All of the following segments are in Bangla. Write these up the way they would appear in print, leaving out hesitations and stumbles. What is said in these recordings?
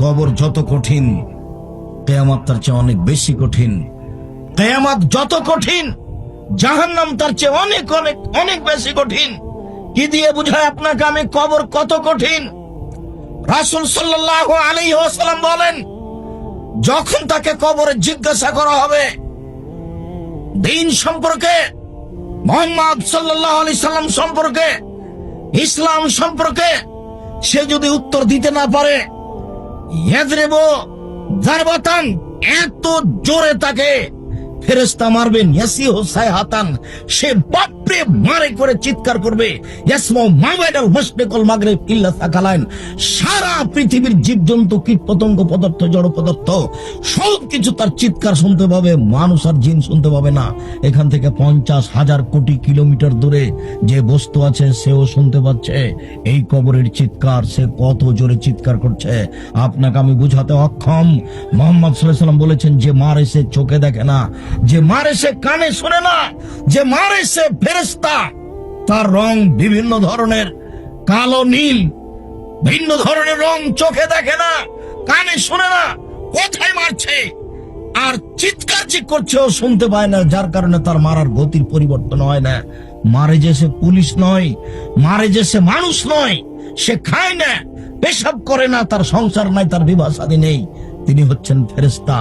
কবর যত কঠিন, কিয়ামত তার চেয়ে অনেক বেশি কঠিন। কিয়ামত যত কঠিন, জাহান্নাম তার চেয়ে অনেক অনেক অনেক বেশি কঠিন। কি দিয়ে বুঝায় আপনাকে আমি কবর কত কঠিন? রাসূল সাল্লাল্লাহু আলাইহি ওয়াসাল্লাম বলেন, যখন তাকে কবরে জিজ্ঞাসা করা হবে দ্বীন সম্পর্কে, মুহাম্মদ সাল্লাল্লাহু আলাইহি সাল্লাম সম্পর্কে, ইসলাম সম্পর্কে, সে যদি উত্তর দিতে না পারে, ইয়াযরিবু যারবাতান, এত জোরে তাকে ফেরেশতা মারবেন, ইয়াসিহু সাইহাতান, সে বাপরে মারে করে চিৎকার করবে, ইয়াসমু মাওয়াইদাল মাশরিকুল মাগরিব ইল্লা সাকালাইন, সারা পৃথিবীর জীবজন্তু, কীট পতঙ্গ, পদার্থ, জড় পদার্থ সবকিছু তার চিৎকার শুনতে পাবে, মানুষ আর জিন শুনতে পাবে না। এখান থেকে 50,000 কোটি কিলোমিটার দূরে যে বস্তু আছে সেও শুনতে পাচ্ছে এই কবরের চিৎকার। সে কত জোরে চিৎকার করছে আপনাকে আমি বুঝাতে অক্ষম। মুহাম্মদ সাল্লাল্লাহু আলাইহি ওয়াসাল্লাম বলেছেন, যে মারে সে চোখে দেখে না, যে মারে সে কানে শুনে না, যে মারে সে ফেরেশতা, তার রং বিভিন্ন ধরনের, কালো নীল, ভিন্ন ধরনের রং, চোখে দেখে না, কানে শুনে না, কোথায় মারছে আর চিৎকার করছেও শুনতে পায় না, যার কারণে তার মারার গতির পরিবর্তন হয় না। মারে যে সে পুলিশ নয়, মারে যে সে মানুষ নয়, সে খায় না, পেশাব করে না, তার সংসার নাই, তার বিবাহ শাদী নেই, তিনি হচ্ছেন ফেরেশতা।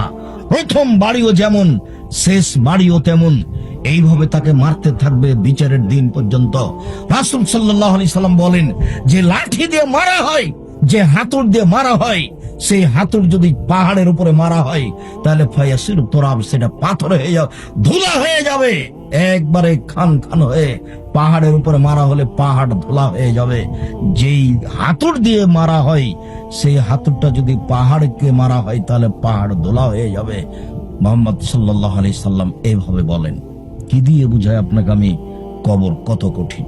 প্রথম বাড়িও যেমন, শেষ বাড়িও তেমন। এইভাবে তাকে মারতে থাকবে বিচারের দিন পর্যন্ত। রাসূল সাল্লাল্লাহু আলাইহি সাল্লাম বলেন, যে লাঠি দিয়ে মারা হয়, যে হাতুড় দিয়ে মারা হয়, সেই হাতুড় যদি পাহাড়ের উপরে মারা হয় তাহলে ফায়াসির তুরাব, সেটা পাথর হয়ে যাবে, ধুলা হয়ে যাবে, একবারে খান খান হয়ে। পাহাড়ের উপরে মারা হলে পাহাড় ধুলা হয়ে যাবে। যেই হাতুড় দিয়ে মারা হয়, সেই হাতুড়টা যদি পাহাড়কে মারা হয় তাহলে পাহাড় ধুলা হয়ে যাবে। মুহাম্মদ সাল্লাল্লাহু আলাইহি সাল্লাম এইভাবে বলেন। কি দিয়ে বুঝায় আপনাকে আমি কবর কত কঠিন?